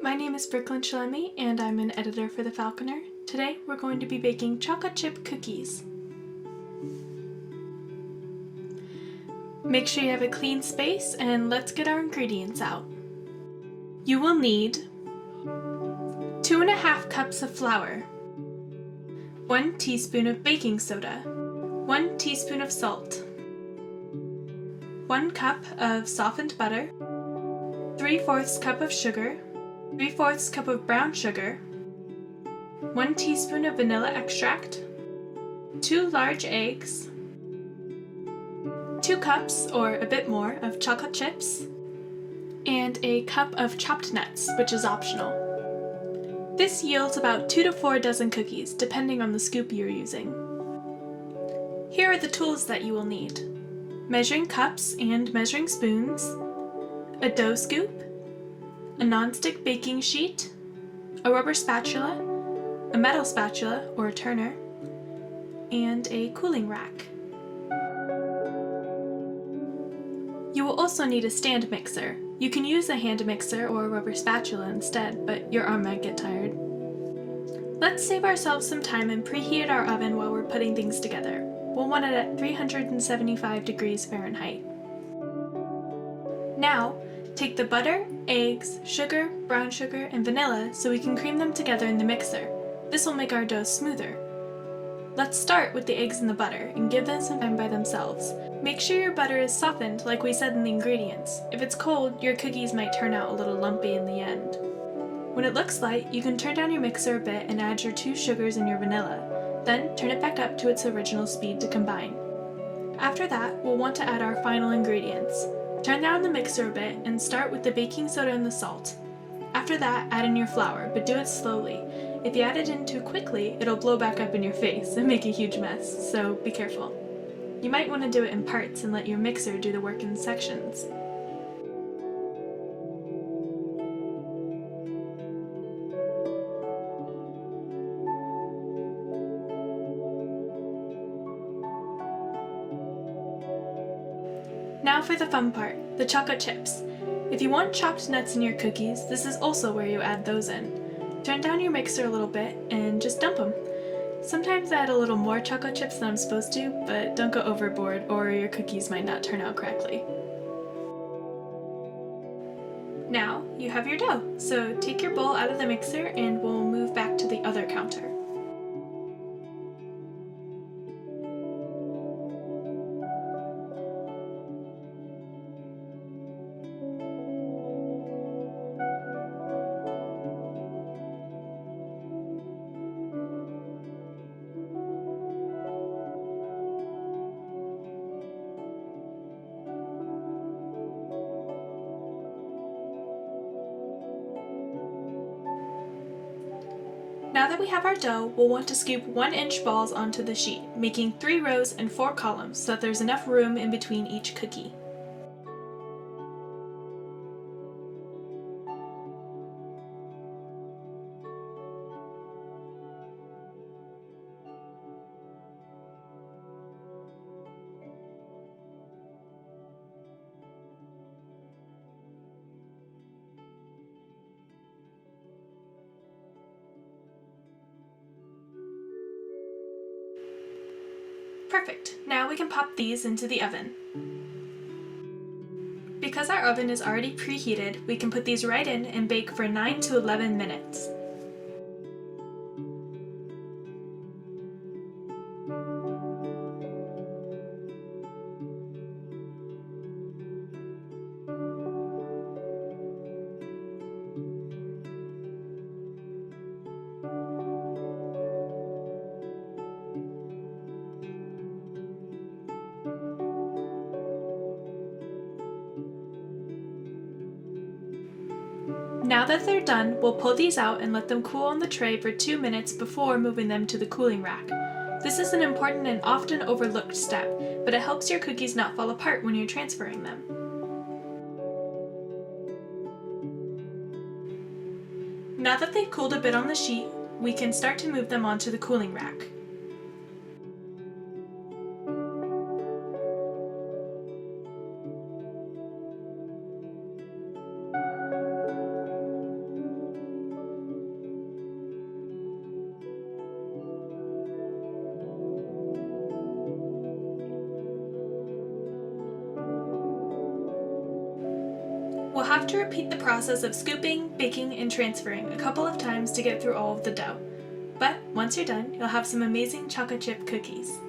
My name is Brooklyn Shalemi and I'm an editor for the Falconer. Today we're going to be baking chocolate chip cookies. Make sure you have a clean space and let's get our ingredients out. You will need 2½ cups of flour, 1 teaspoon of baking soda, 1 teaspoon of salt, 1 cup of softened butter, 3/4 cup of sugar, 3/4 cup of brown sugar, 1 teaspoon of vanilla extract, 2 large eggs, 2 cups or a bit more of chocolate chips, and a cup of chopped nuts, which is optional. This yields about 2 to 4 dozen cookies, depending on the scoop you're using. Here are the tools that you will need: measuring cups and measuring spoons, a dough scoop, a non-stick baking sheet, a rubber spatula, a metal spatula or a turner, and a cooling rack. You will also need a stand mixer. You can use a hand mixer or a rubber spatula instead, but your arm might get tired. Let's save ourselves some time and preheat our oven while we're putting things together. We'll want it at 375 degrees Fahrenheit. Now, take the butter, eggs, sugar, brown sugar, and vanilla so we can cream them together in the mixer. This will make our dough smoother. Let's start with the eggs and the butter and give them some time by themselves. Make sure your butter is softened like we said in the ingredients. If it's cold, your cookies might turn out a little lumpy in the end. When it looks light, you can turn down your mixer a bit and add your 2 sugars and your vanilla. Then turn it back up to its original speed to combine. After that, we'll want to add our final ingredients. Turn down the mixer a bit and start with the baking soda and the salt. After that, add in your flour, but do it slowly. If you add it in too quickly, it'll blow back up in your face and make a huge mess, so be careful. You might want to do it in parts and let your mixer do the work in sections. Now for the fun part, the chocolate chips. If you want chopped nuts in your cookies, this is also where you add those in. Turn down your mixer a little bit and just dump them. Sometimes I add a little more chocolate chips than I'm supposed to, but don't go overboard or your cookies might not turn out correctly. Now you have your dough, so take your bowl out of the mixer and we'll move back to the other counter. Now that we have our dough, we'll want to scoop 1-inch balls onto the sheet, making 3 rows and 4 columns so that there's enough room in between each cookie. Perfect! Now we can pop these into the oven. Because our oven is already preheated, we can put these right in and bake for 9 to 11 minutes. Now that they're done, we'll pull these out and let them cool on the tray for 2 minutes before moving them to the cooling rack. This is an important and often overlooked step, but it helps your cookies not fall apart when you're transferring them. Now that they've cooled a bit on the sheet, we can start to move them onto the cooling rack. We'll have to repeat the process of scooping, baking, and transferring a couple of times to get through all of the dough. But once you're done, you'll have some amazing chocolate chip cookies.